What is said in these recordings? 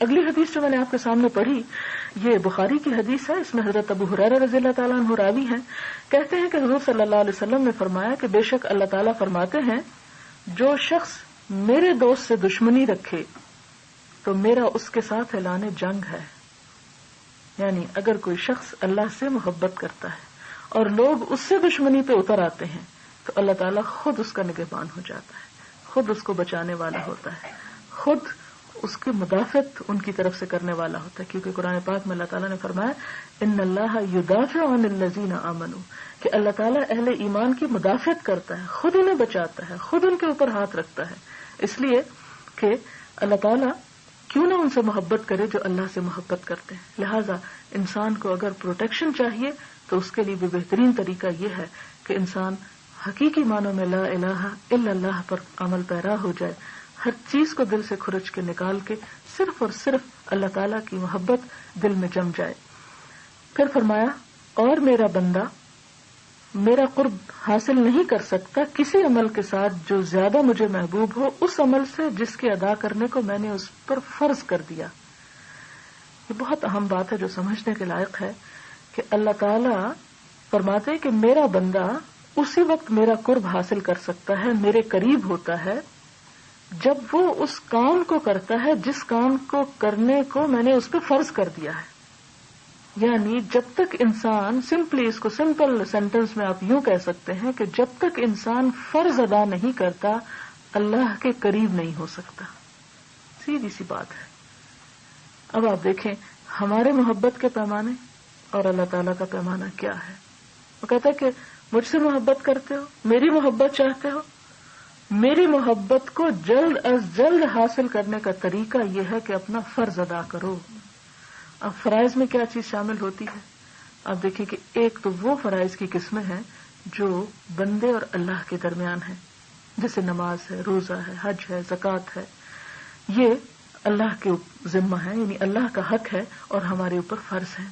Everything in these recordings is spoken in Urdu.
اگلی حدیث جو میں نے آپ کے سامنے پڑھی یہ بخاری کی حدیث ہے. اس میں حضرت ابو ہریرہ رضی اللہ تعالیٰ عنہ راوی ہیں. کہتے ہیں کہ حضور صلی اللہ علیہ وسلم نے فرمایا کہ بے شک اللہ تعالیٰ فرماتے ہیں جو شخص میرے دوست سے دشمنی رکھے تو میرا اس کے ساتھ اعلان جنگ ہے. یعنی اگر کوئی شخص اللہ سے محبت کرتا ہے اور لوگ اس سے دشمنی پہ اتر آتے ہیں تو اللہ تعالیٰ خود اس کا نگہبان ہو جاتا ہے, خود اس کو بچانے والا ہوتا ہے, خود اس کی مدافعت ان کی طرف سے کرنے والا ہوتا ہے. کیونکہ قرآن پاک میں اللہ تعالیٰ نے فرمایا ان اللہ یدافع عن الذین آمنوا کہ اللہ تعالیٰ اہل ایمان کی مدافعت کرتا ہے, خود انہیں بچاتا ہے, خود ان کے اوپر ہاتھ رکھتا ہے. اس لیے کہ اللہ تعالیٰ کیوں نہ ان سے محبت کرے جو اللہ سے محبت کرتے ہیں. لہذا انسان کو اگر پروٹیکشن چاہیے تو اس کے لیے بھی بہترین طریقہ یہ ہے کہ انسان حقیقی معنوں میں لا الہ الا اللہ پر عمل پیرا ہو جائے, ہر چیز کو دل سے کھرچ کے نکال کے صرف اور صرف اللہ تعالیٰ کی محبت دل میں جم جائے. پھر فرمایا اور میرا بندہ میرا قرب حاصل نہیں کر سکتا کسی عمل کے ساتھ جو زیادہ مجھے محبوب ہو اس عمل سے جس کے ادا کرنے کو میں نے اس پر فرض کر دیا. یہ بہت اہم بات ہے جو سمجھنے کے لائق ہے کہ اللہ تعالیٰ فرماتے ہیں کہ میرا بندہ اسی وقت میرا قرب حاصل کر سکتا ہے, میرے قریب ہوتا ہے جب وہ اس کام کو کرتا ہے جس کام کو کرنے کو میں نے اس پہ فرض کر دیا ہے. یعنی جب تک انسان سمپلی اس کو سمپل سینٹنس میں آپ یوں کہہ سکتے ہیں کہ جب تک انسان فرض ادا نہیں کرتا اللہ کے قریب نہیں ہو سکتا. سیدھی سی بات ہے. اب آپ دیکھیں ہمارے محبت کے پیمانے اور اللہ تعالیٰ کا پیمانہ کیا ہے. وہ کہتا ہے کہ مجھ سے محبت کرتے ہو, میری محبت چاہتے ہو, میری محبت کو جلد از جلد حاصل کرنے کا طریقہ یہ ہے کہ اپنا فرض ادا کرو. اب فرائض میں کیا چیز شامل ہوتی ہے؟ آپ دیکھیں کہ ایک تو وہ فرائض کی قسمیں ہیں جو بندے اور اللہ کے درمیان ہیں, جیسے نماز ہے, روزہ ہے, حج ہے, زکوٰۃ ہے. یہ اللہ کے ذمہ ہے, یعنی اللہ کا حق ہے اور ہمارے اوپر فرض ہے.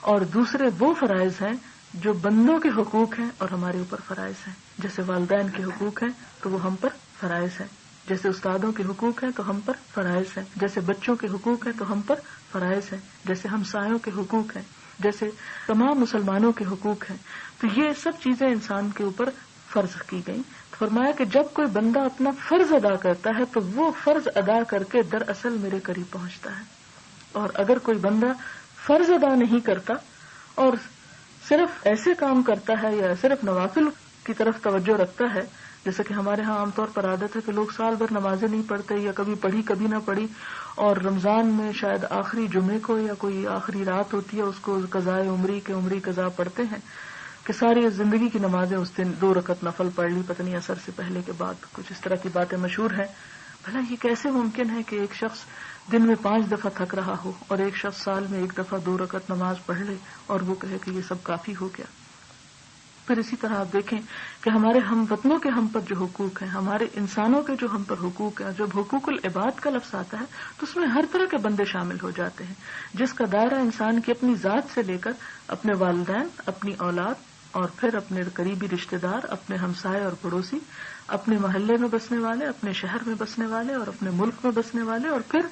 اور دوسرے وہ فرائض ہیں جو بندوں کے حقوق ہیں اور ہمارے اوپر فرائض ہیں, جیسے والدین کے حقوق ہیں تو وہ ہم پر فرائض ہیں, جیسے استادوں کے حقوق ہیں تو ہم پر فرائض ہیں, جیسے بچوں کے حقوق ہیں تو ہم پر فرائض ہیں, جیسے ہمسایوں کے حقوق ہیں, جیسے تمام مسلمانوں کے حقوق ہیں. تو یہ سب چیزیں انسان کے اوپر فرض کی گئیں. تو فرمایا کہ جب کوئی بندہ اپنا فرض ادا کرتا ہے تو وہ فرض ادا کر کے دراصل میرے قریب پہنچتا ہے. اور اگر کوئی بندہ فرض ادا نہیں کرتا اور صرف ایسے کام کرتا ہے یا صرف نوافل کی طرف توجہ رکھتا ہے, جیسے کہ ہمارے ہاں عام طور پر عادت ہے کہ لوگ سال بھر نمازیں نہیں پڑھتے یا کبھی پڑھی کبھی نہ پڑھی, اور رمضان میں شاید آخری جمعے کو یا کوئی آخری رات ہوتی ہے اس کو قضائے عمری کے عمری قضا پڑھتے ہیں کہ ساری زندگی کی نمازیں اس دن 2 رکعت نفل پڑھ لی, پتہ نہیں اثر سے پہلے کے بعد, کچھ اس طرح کی باتیں مشہور ہیں. بھلا یہ کیسے ممکن ہے کہ ایک شخص دن میں 5 دفعہ تھک رہا ہو اور ایک شخص سال میں 1 دفعہ 2 رکعت نماز پڑھ لے اور وہ کہے کہ یہ سب کافی ہو گیا. پھر اسی طرح آپ دیکھیں کہ ہمارے ہم وطنوں کے ہم پر جو حقوق ہیں, ہمارے انسانوں کے جو ہم پر حقوق ہیں, جب حقوق العباد کا لفظ آتا ہے تو اس میں ہر طرح کے بندے شامل ہو جاتے ہیں, جس کا دائرہ انسان کی اپنی ذات سے لے کر اپنے والدین, اپنی اولاد, اور پھر اپنے قریبی رشتہ دار, اپنے ہمسائے اور پڑوسی, اپنے محلے میں بسنے والے, اپنے شہر میں بسنے والے اور اپنے ملک میں بسنے والے, اور پھر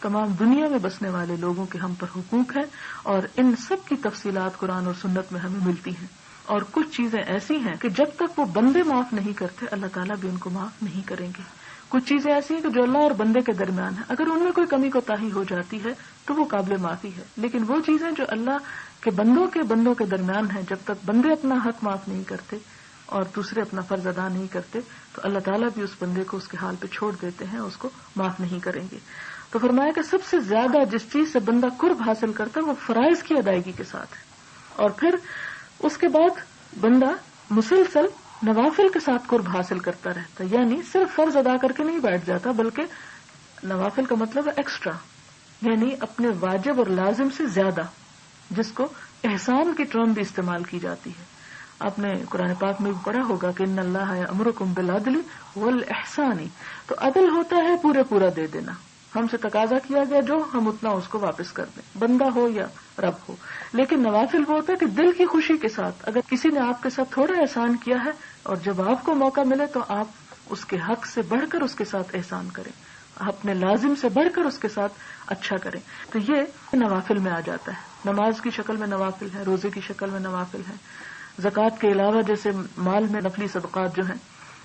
تمام دنیا میں بسنے والے لوگوں کے ہم پر حقوق ہیں. اور ان سب کی تفصیلات قرآن اور سنت میں ہمیں ملتی ہیں. اور کچھ چیزیں ایسی ہیں کہ جب تک وہ بندے معاف نہیں کرتے اللہ تعالیٰ بھی ان کو معاف نہیں کریں گے. کچھ چیزیں ایسی ہیں کہ جو اللہ اور بندے کے درمیان ہیں, اگر ان میں کوئی کمی کوتاہی ہو جاتی ہے تو وہ قابل معافی ہے. لیکن وہ چیزیں جو اللہ کے بندوں کے درمیان ہیں, جب تک بندے اپنا حق معاف نہیں کرتے اور دوسرے اپنا فرض ادا نہیں کرتے تو اللہ تعالیٰ بھی اس بندے کو اس کے حال پہ چھوڑ دیتے ہیں, اس کو معاف نہیں کریں گے. تو فرمایا کہ سب سے زیادہ جس چیز سے بندہ قرب حاصل کرتا ہے وہ فرائض کی ادائیگی کے ساتھ ہے. اور پھر اس کے بعد بندہ مسلسل نوافل کے ساتھ قرب حاصل کرتا رہتا ہے, یعنی صرف فرض ادا کر کے نہیں بیٹھ جاتا, بلکہ نوافل کا مطلب ہے ایکسٹرا, یعنی اپنے واجب اور لازم سے زیادہ, جس کو احسان کی ٹرم بھی استعمال کی جاتی ہے. آپ نے قرآن پاک میں بھی پڑھا ہوگا کہ ان اللہ یأمرکم بالعدل والاحسان, تو عدل ہوتا ہے پورا دے دینا, ہم سے تقاضا کیا گیا جو ہم اتنا اس کو واپس کر دیں, بندہ ہو یا رب ہو. لیکن نوافل وہ ہوتا ہے کہ دل کی خوشی کے ساتھ اگر کسی نے آپ کے ساتھ تھوڑا احسان کیا ہے اور جب آپ کو موقع ملے تو آپ اس کے حق سے بڑھ کر اس کے ساتھ احسان کریں, اپنے لازم سے بڑھ کر اس کے ساتھ اچھا کریں. تو یہ نوافل میں آ جاتا ہے. نماز کی شکل میں نوافل ہے, روزے کی شکل میں نوافل ہے, زکوٰۃ کے علاوہ جیسے مال میں نفلی صدقات جو ہیں.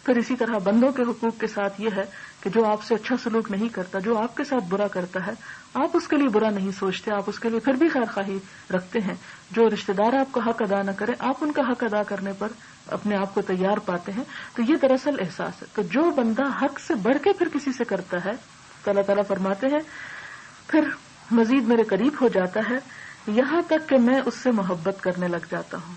پھر اسی طرح بندوں کے حقوق کے ساتھ یہ ہے کہ جو آپ سے اچھا سلوک نہیں کرتا, جو آپ کے ساتھ برا کرتا ہے, آپ اس کے لیے برا نہیں سوچتے, آپ اس کے لیے پھر بھی خیر خواہی رکھتے ہیں. جو رشتہ دار آپ کو حق ادا نہ کرے, آپ ان کا حق ادا کرنے پر اپنے آپ کو تیار پاتے ہیں. تو یہ دراصل احساس ہے. تو جو بندہ حق سے بڑھ کے پھر کسی سے کرتا ہے تو اللہ تعالیٰ فرماتے ہیں پھر مزید میرے قریب ہو جاتا ہے, یہاں تک کہ میں اس سے محبت کرنے لگ جاتا ہوں.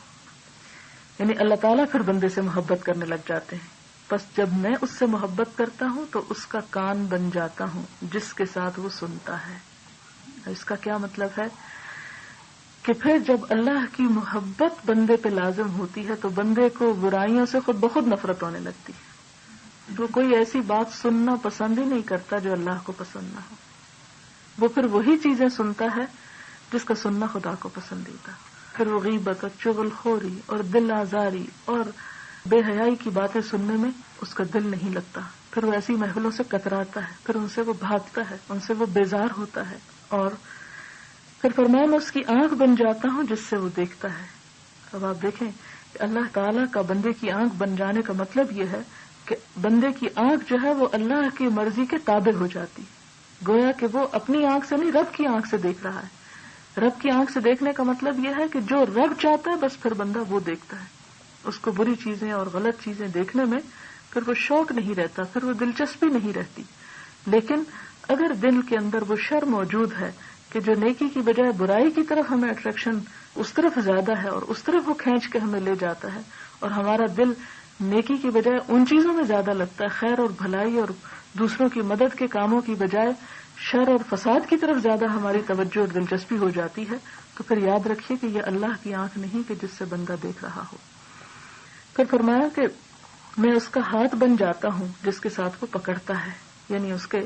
یعنی اللہ تعالیٰ پھر بندے سے محبت کرنے لگ جاتے ہیں. بس جب میں اس سے محبت کرتا ہوں تو اس کا کان بن جاتا ہوں جس کے ساتھ وہ سنتا ہے. اس کا کیا مطلب ہے کہ پھر جب اللہ کی محبت بندے پہ لازم ہوتی ہے تو بندے کو برائیوں سے خود بخود نفرت ہونے لگتی ہے. وہ کوئی ایسی بات سننا پسند ہی نہیں کرتا جو اللہ کو پسند نہ ہو. وہ پھر وہی چیزیں سنتا ہے جس کا سننا خدا کو پسندیدہ. پھر وہ غیبت اور چغل خوری اور دل آزاری اور بے حیائی کی باتیں سننے میں اس کا دل نہیں لگتا. پھر وہ ایسی محفلوں سے کتراتا ہے, پھر ان سے وہ بھاگتا ہے, ان سے وہ بیزار ہوتا ہے. اور پھر فرمایا میں اس کی آنکھ بن جاتا ہوں جس سے وہ دیکھتا ہے. اب آپ دیکھیں کہ اللہ تعالیٰ کا بندے کی آنکھ بن جانے کا مطلب یہ ہے کہ بندے کی آنکھ جو ہے وہ اللہ کی مرضی کے تابع ہو جاتی. گویا کہ وہ اپنی آنکھ سے نہیں, رب کی آنکھ سے دیکھ رہا ہے. رب کی آنکھ سے دیکھنے کا مطلب یہ ہے کہ جو رب چاہتا ہے بس پھر بندہ وہ دیکھتا ہے. اس کو بری چیزیں اور غلط چیزیں دیکھنے میں پھر وہ شوق نہیں رہتا, پھر وہ دلچسپی نہیں رہتی. لیکن اگر دل کے اندر وہ شر موجود ہے کہ جو نیکی کی بجائے برائی کی طرف ہمیں اٹریکشن اس طرف زیادہ ہے اور اس طرف وہ کھینچ کے ہمیں لے جاتا ہے, اور ہمارا دل نیکی کی بجائے ان چیزوں میں زیادہ لگتا ہے, خیر اور بھلائی اور دوسروں کی مدد کے کاموں کی بجائے شر اور فساد کی طرف زیادہ ہماری توجہ اور دلچسپی ہو جاتی ہے, تو پھر یاد رکھیے کہ یہ اللہ کی آنکھ نہیں کہ جس سے بندہ دیکھ رہا ہو. پھر فرمایا کہ میں اس کا ہاتھ بن جاتا ہوں جس کے ساتھ وہ پکڑتا ہے. یعنی اس کے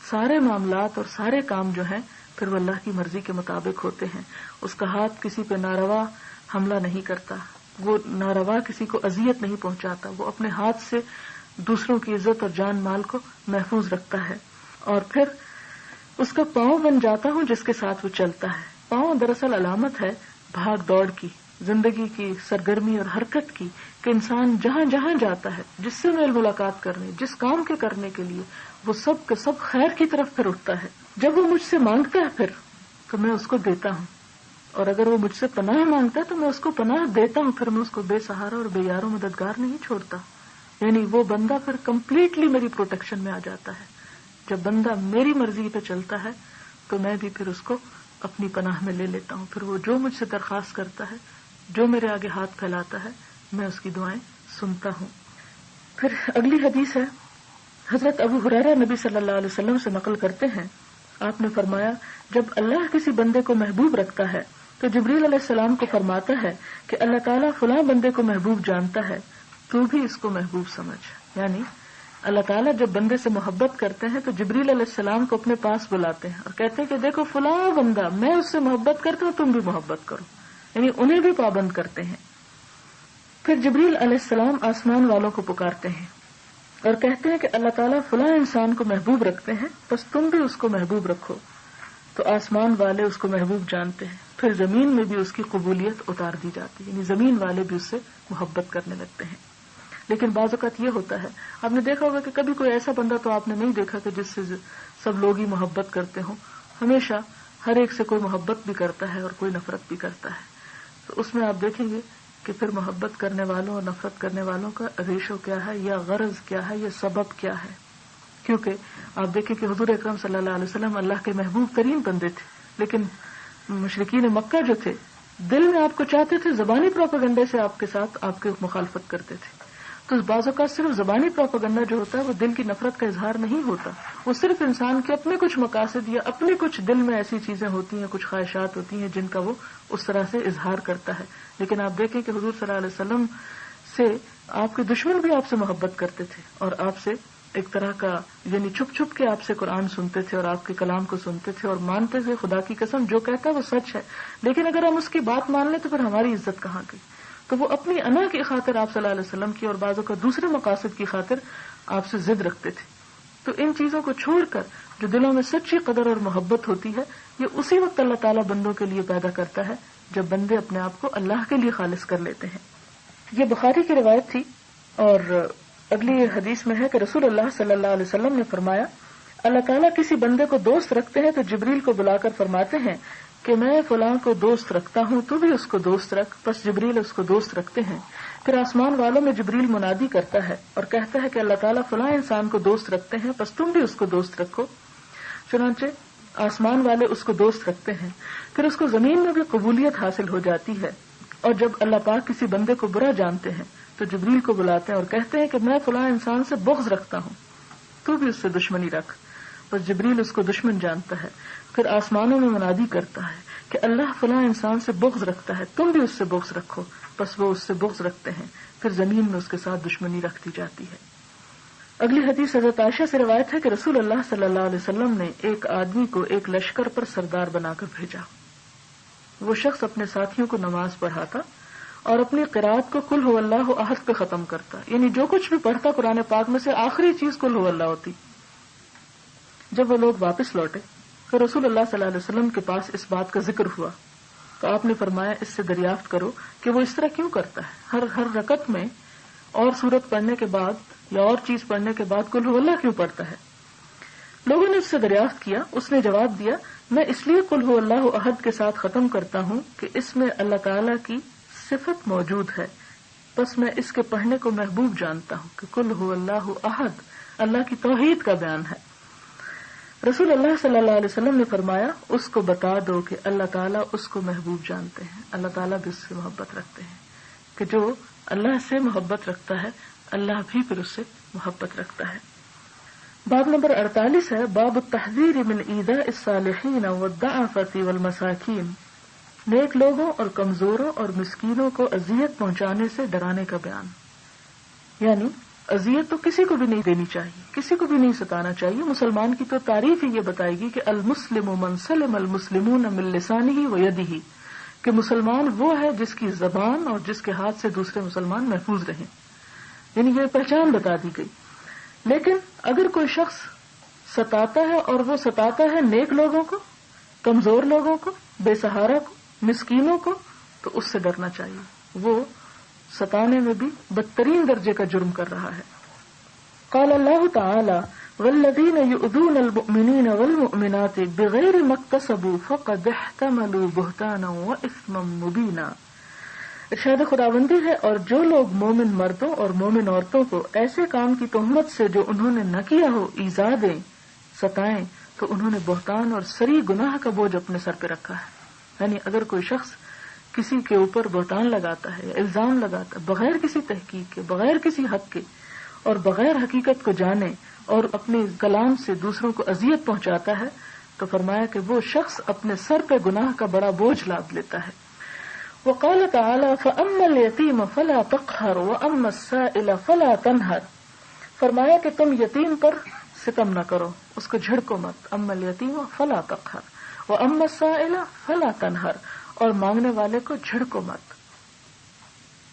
سارے معاملات اور سارے کام جو ہیں پھر وہ اللہ کی مرضی کے مطابق ہوتے ہیں. اس کا ہاتھ کسی پہ ناروا حملہ نہیں کرتا, وہ ناروا کسی کو اذیت نہیں پہنچاتا, وہ اپنے ہاتھ سے دوسروں کی عزت اور جان مال کو محفوظ رکھتا ہے. اور پھر اس کا پاؤں بن جاتا ہوں جس کے ساتھ وہ چلتا ہے. پاؤں دراصل علامت ہے بھاگ دوڑ کی, زندگی کی سرگرمی اور حرکت کی, کہ انسان جہاں جہاں جاتا ہے, جس سے میل ملاقات کرنے, جس کام کے کرنے کے لیے, وہ سب کے سب خیر کی طرف پھر اٹھتا ہے. جب وہ مجھ سے مانگتا ہے پھر تو میں اس کو دیتا ہوں, اور اگر وہ مجھ سے پناہ مانگتا ہے تو میں اس کو پناہ دیتا ہوں. پھر میں اس کو بے سہارا اور بے یار و مددگار نہیں چھوڑتا. یعنی وہ بندہ پھر کمپلیٹلی میری پروٹیکشن میں آ جاتا ہے. جب بندہ میری مرضی پہ چلتا ہے تو میں بھی پھر اس کو اپنی پناہ میں لے لیتا ہوں. پھر وہ جو مجھ سے درخواست کرتا ہے, جو میرے آگے ہاتھ پھیلاتا ہے, میں اس کی دعائیں سنتا ہوں. پھر اگلی حدیث ہے, حضرت ابو ہریرہ نبی صلی اللہ علیہ وسلم سے نقل کرتے ہیں, آپ نے فرمایا جب اللہ کسی بندے کو محبوب رکھتا ہے تو جبریل علیہ السلام کو فرماتا ہے کہ اللہ تعالیٰ فلاں بندے کو محبوب جانتا ہے, تو بھی اس کو محبوب سمجھ. یعنی اللہ تعالیٰ جب بندے سے محبت کرتے ہیں تو جبریل علیہ السلام کو اپنے پاس بلاتے ہیں اور کہتے ہیں کہ دیکھو فلاں بندہ, میں اس سے محبت کرتا ہوں, تم بھی محبت کرو. یعنی انہیں بھی پابند کرتے ہیں. پھر جبریل علیہ السلام آسمان والوں کو پکارتے ہیں اور کہتے ہیں کہ اللہ تعالیٰ فلاں انسان کو محبوب رکھتے ہیں, بس تم بھی اس کو محبوب رکھو. تو آسمان والے اس کو محبوب جانتے ہیں. پھر زمین میں بھی اس کی قبولیت اتار دی جاتی ہے, یعنی زمین والے بھی اس سے محبت کرنے لگتے ہیں. لیکن بعض اوقات یہ ہوتا ہے, آپ نے دیکھا ہوگا کہ کبھی کوئی ایسا بندہ تو آپ نے نہیں دیکھا کہ جس سے سب لوگ ہی محبت کرتے ہوں. ہمیشہ ہر ایک سے کوئی محبت بھی کرتا ہے اور کوئی نفرت بھی کرتا ہے. تو اس میں آپ دیکھیں گے کہ پھر محبت کرنے والوں اور نفرت کرنے والوں کا ریشو کیا ہے, یا غرض کیا ہے, یا سبب کیا ہے. کیونکہ آپ دیکھیں کہ حضور اکرم صلی اللہ علیہ وسلم اللہ کے محبوب ترین بندے تھے, لیکن مشرکین مکہ جو تھے دل میں آپ کو چاہتے تھے, زبانی پروپیگنڈے سے آپ کے ساتھ آپ کی مخالفت کرتے تھے. تو بعض اوقات صرف زبانی پروپیگنڈا جو ہوتا ہے وہ دل کی نفرت کا اظہار نہیں ہوتا, وہ صرف انسان کے اپنے کچھ مقاصد یا اپنے کچھ دل میں ایسی چیزیں ہوتی ہیں, کچھ خواہشات ہوتی ہیں جن کا وہ اس طرح سے اظہار کرتا ہے. لیکن آپ دیکھیں کہ حضور صلی اللہ علیہ وسلم سے آپ کے دشمن بھی آپ سے محبت کرتے تھے اور آپ سے ایک طرح کا یعنی چھپ چھپ کے آپ سے قرآن سنتے تھے اور آپ کے کلام کو سنتے تھے اور مانتے تھے خدا کی قسم جو کہتا ہے وہ سچ ہے, لیکن اگر ہم اس کی بات مان لیں تو پھر ہماری عزت کہاں گئی. تو وہ اپنی انا کی خاطر آپ صلی اللہ علیہ وسلم کی اور بعضوں کا دوسرے مقاصد کی خاطر آپ سے ضد رکھتے تھے. تو ان چیزوں کو چھوڑ کر جو دلوں میں سچی قدر اور محبت ہوتی ہے یہ اسی وقت اللہ تعالیٰ بندوں کے لیے پیدا کرتا ہے جب بندے اپنے آپ کو اللہ کے لیے خالص کر لیتے ہیں۔ یہ بخاری کی روایت تھی، اور اگلی حدیث میں ہے کہ رسول اللہ صلی اللہ علیہ وسلم نے فرمایا اللہ تعالیٰ کسی بندے کو دوست رکھتے ہیں تو جبریل کو بلا کر فرماتے ہیں کہ میں فلاں کو دوست رکھتا ہوں، تو بھی اس کو دوست رکھ۔ بس جبریل اس کو دوست رکھتے ہیں۔ پھر آسمان والوں میں جبریل منادی کرتا ہے اور کہتا ہے کہ اللہ تعالیٰ فلاں انسان کو دوست رکھتے ہیں، بس تم بھی اس کو دوست رکھو۔ چنانچہ آسمان والے اس کو دوست رکھتے ہیں، پھر اس کو زمین میں بھی قبولیت حاصل ہو جاتی ہے۔ اور جب اللہ پاک کسی بندے کو برا جانتے ہیں تو جبریل کو بلاتے ہیں اور کہتے ہیں کہ میں فلاں انسان سے بغض رکھتا ہوں، تو بھی اس سے دشمنی رکھ۔ بس جبریل اس کو دشمن جانتا ہے، پھر آسمانوں میں منادی کرتا ہے کہ اللہ فلاں انسان سے بغض رکھتا ہے، تم بھی اس سے بغض رکھو۔ بس وہ اس سے بغض رکھتے ہیں، پھر زمین میں اس کے ساتھ دشمنی رکھتی جاتی ہے۔ اگلی حدیث حضرت عائشہ سے روایت ہے کہ رسول اللہ صلی اللہ علیہ وسلم نے ایک آدمی کو ایک لشکر پر سردار بنا کر بھیجا۔ وہ شخص اپنے ساتھیوں کو نماز پڑھاتا اور اپنی قرات کو قل هو اللہ احد پہ ختم کرتا، یعنی جو کچھ بھی پڑھتا قرآن پاک میں سے آخری چیز قل هو اللہ ہوتی۔ جب وہ لوگ واپس لوٹے تو رسول اللہ صلی اللہ علیہ وسلم کے پاس اس بات کا ذکر ہوا تو آپ نے فرمایا اس سے دریافت کرو کہ وہ اس طرح کیوں کرتا ہے، ہر رکعت میں اور سورت پڑھنے کے بعد یا اور چیز پڑھنے کے بعد قل هو اللہ کیوں پڑھتا ہے۔ لوگوں نے اس سے دریافت کیا، اس نے جواب دیا میں اس لیے قل هو اللہ احد کے ساتھ ختم کرتا ہوں کہ اس میں اللہ تعالی کی صفت موجود ہے، بس میں اس کے پڑھنے کو محبوب جانتا ہوں کہ قل هو اللہ احد اللہ کی توحید کا بیان ہے۔ رسول اللہ صلی اللہ علیہ وسلم نے فرمایا اس کو بتا دو کہ اللہ تعالیٰ اس کو محبوب جانتے ہیں، اللہ تعالیٰ بھی اس سے محبت رکھتے ہیں، کہ جو اللہ سے محبت رکھتا ہے اللہ بھی پھر اس سے محبت رکھتا ہے۔ باب نمبر 48 ہے باب التحذیر من ایذاء الصالحین والضعفاء والمساکین، نیک لوگوں اور کمزوروں اور مسکینوں کو اذیت پہنچانے سے ڈرانے کا بیان۔ یعنی اذیت تو کسی کو بھی نہیں دینی چاہیے، کسی کو بھی نہیں ستانا چاہیے۔ مسلمان کی تو تعریف ہی یہ بتائے گی کہ المسلم من سلم المسلمون من لسانہ ویدہ، کہ مسلمان وہ ہے جس کی زبان اور جس کے ہاتھ سے دوسرے مسلمان محفوظ رہیں، یعنی یہ پہچان بتا دی گئی۔ لیکن اگر کوئی شخص ستاتا ہے اور وہ ستاتا ہے نیک لوگوں کو، کمزور لوگوں کو، بے سہارا کو، مسکینوں کو، تو اس سے ڈرنا چاہیے، وہ ستانے میں بھی بدترین درجے کا جرم کر رہا ہے۔ قال اللہ تعالی والذین یؤذون المؤمنین والمؤمنات بغیر ما اکتسبوا فقد احتملوا بہتانا واثما مبینا۔ ارشاد خداوندی ہے اور جو لوگ مومن مردوں اور مومن عورتوں کو ایسے کام کی تہمت سے جو انہوں نے نہ کیا ہو ایذا دیں، ستائیں، تو انہوں نے بہتان اور سری گناہ کا بوجھ اپنے سر پہ رکھا ہے۔ یعنی اگر کوئی شخص کسی کے اوپر بہتان لگاتا ہے یا الزام لگاتا ہے بغیر کسی تحقیق کے، بغیر کسی حق کے اور بغیر حقیقت کو جانے اور اپنے کلام سے دوسروں کو اذیت پہنچاتا ہے تو فرمایا کہ وہ شخص اپنے سر پہ گناہ کا بڑا بوجھ لاد لیتا ہے۔ وقال تعالی فأما اليتیم فلا تقہر وأما السائل فلا تنہر، فرمایا کہ تم یتیم پر ستم نہ کرو، اس کو جھڑکو مت، اما الیتیم فلا تقہر واما السائل فلا تنہر، اور مانگنے والے کو جھڑکو مت۔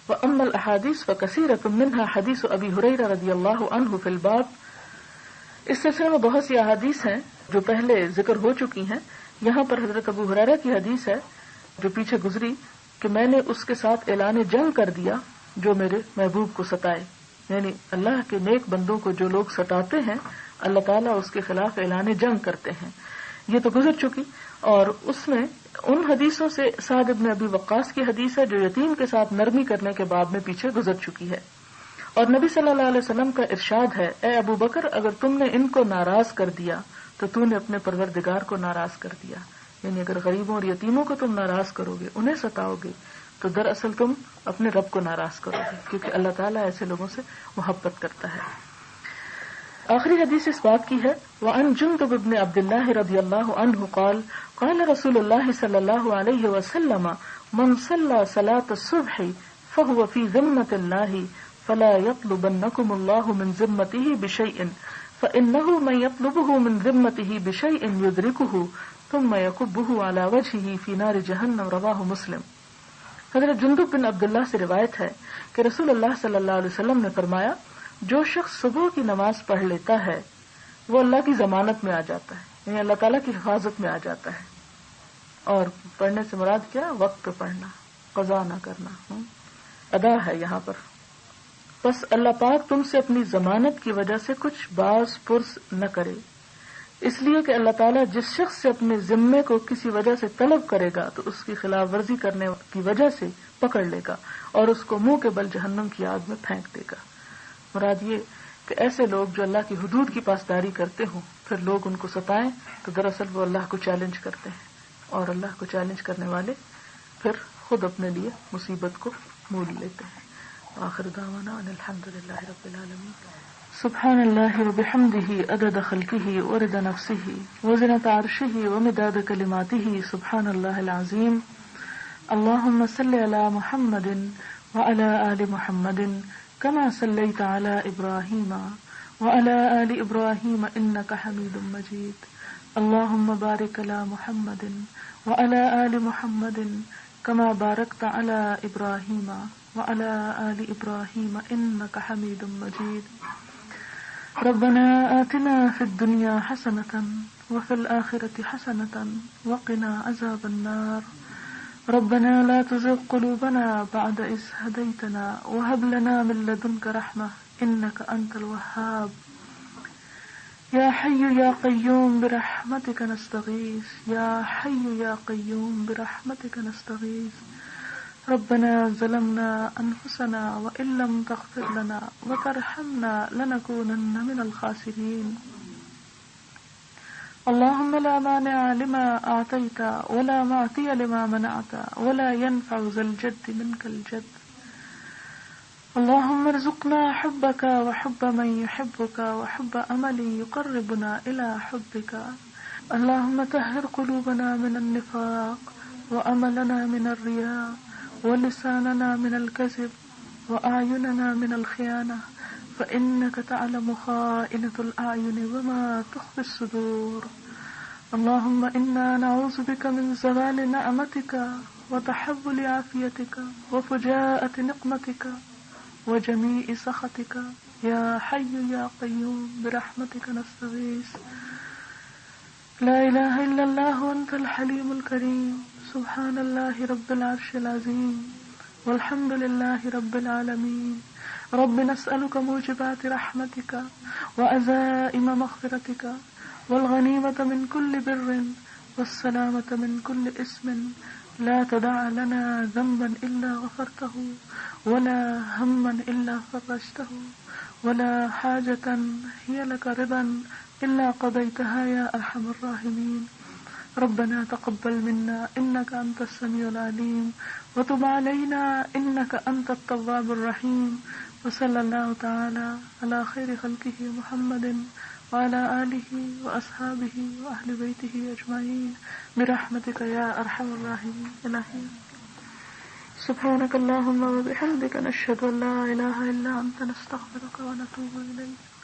واما الاحادیث فکثیرۃ منها حدیث ابی ہریرہ رضی اللہ عنہ فی الباب، اس سلسلے میں بہت سی احادیث ہیں جو پہلے ذکر ہو چکی ہیں۔ یہاں پر حضرت ابو ہریرہ کی حدیث ہے جو پیچھے گزری کہ میں نے اس کے ساتھ اعلان جنگ کر دیا جو میرے محبوب کو ستائے، یعنی اللہ کے نیک بندوں کو جو لوگ ستاتے ہیں اللہ تعالیٰ اس کے خلاف اعلان جنگ کرتے ہیں۔ یہ تو گزر چکی، اور اس میں ان حدیثوں سے سعد بن ابی وقاص کی حدیث ہے جو یتیم کے ساتھ نرمی کرنے کے باب میں پیچھے گزر چکی ہے۔ اور نبی صلی اللہ علیہ وسلم کا ارشاد ہے اے ابو بکر اگر تم نے ان کو ناراض کر دیا تو تم نے اپنے پروردگار کو ناراض کر دیا، یعنی اگر غریبوں اور یتیموں کو تم ناراض کرو گے، انہیں ستاؤ گے، تو دراصل تم اپنے رب کو ناراض کرو گے، کیونکہ اللہ تعالیٰ ایسے لوگوں سے محبت کرتا ہے۔ آخری حدیث اس بات کی ہے وعن جندب بن عبد اللہ رضی اللہ عنہ قال قال رسول اللہ صلی اللہ علیہ وسلم من صلى صلاة الصبح فهو في ذمة الله فلا يطلبنكم الله من ذمته بشيء فإنه من يطلبه من ذمته بشيء يدركه ثم يكبه على وجهه في نار جہنم، رواہ مسلم۔ حضرت جندب بن عبداللہ سے روایت ہے کہ رسول اللہ صلی اللہ علیہ وسلم نے فرمایا جو شخص صبح کی نماز پڑھ لیتا ہے وہ اللہ کی ضمانت میں آ جاتا ہے، یعنی اللہ تعالیٰ کی حفاظت میں آ جاتا ہے. اور پڑھنے سے مراد کیا؟ وقت پہ پڑھنا، قضا نہ کرنا، ادا ہے یہاں پر. بس اللہ پاک تم سے اپنی ضمانت کی وجہ سے کچھ باز پرس نہ کرے، اس لیے کہ اللہ تعالیٰ جس شخص سے اپنے ذمے کو کسی وجہ سے طلب کرے گا تو اس کی خلاف ورزی کرنے کی وجہ سے پکڑ لے گا اور اس کو منہ کے بل جہنم کی آگ میں پھینک دے گا. مراد یہ کہ ایسے لوگ جو اللہ کی حدود کی پاسداری کرتے ہوں پھر لوگ ان کو ستائیں تو دراصل وہ اللہ کو چیلنج کرتے ہیں، اور اللہ کو چیلنج کرنے والے پھر خود اپنے لیے مصیبت کو مول لیتے ہیں. آخر دعوانا ان الحمدللہ رب العالمین. سبحان اللہ وبحمدہ عدد خلقہ ورضا نفسہ وزنة عرشہ ومداد کلماتہ. سبحان اللہ العظیم. اللہم صل علی محمد وعلی آل محمد كما صليت على إبراهيم وعلى آل إبراهيم إنك حميد مجيد. اللهم بارك على محمد وعلى آل محمد كما باركت على إبراهيم وعلى آل إبراهيم إنك حميد مجيد. ربنا آتنا في الدنيا حسنة وفي الآخرة حسنة وقنا عذاب النار. ربنا لا تزغ قلوبنا بعد إذ هديتنا وهب لنا من لدنك رحمة إنك أنت الوهاب. يا حي يا قيوم برحمتك نستغيث. يا حي يا قيوم برحمتك نستغيث. ربنا ظلمنا أنفسنا وإن لم تغفر لنا وترحمنا لنكونن من الخاسرين. اللهم لا مانع لما أعطيت ولا معطي لما منعت ولا ينفع ذا الجد منك الجد. اللهم ارزقنا حبك وحب من يحبك وحب عمل يقربنا إلى حبك. اللهم طهر قلوبنا من النفاق وعملنا من الرياء ولساننا من الكذب وأعيننا من الخيانة فإنك تعلم خائنة الأعين وما تخفي الصدور. اللهم إنا نعوذ بك من زوال نعمتك وتحول عافيتك وفجاءة نقمتك وجميع سخطك. يا حي يا قيوم برحمتك نستغيث. لا إله إلا الله وأنت الحليم الكريم. سبحان الله رب العرش العظيم والحمد لله رب العالمين. رب نسألك موجبات رحمتك وعزائم مغفرتك والغنيمة من كل بر والسلامة من كل اسم. لا تدع لنا ذنبا إلا غفرته ولا هما إلا فرجته ولا حاجة هي لك رضا إلا قضيتها يا أرحم الراحمين. ربنا تقبل منا إنك أنت السميع العليم وتب علينا إنك أنت التواب الرحيم. وصلى الله تعالى على خير خلقه محمد وعلى آله وأصحابه وأهل بيته أجمعين برحمتك يا أرحم الراحمين. إلهي سبحانك اللهم وبحمدك نشهد أن لا إله إلا أنت نستغفرك ونتوب إليك.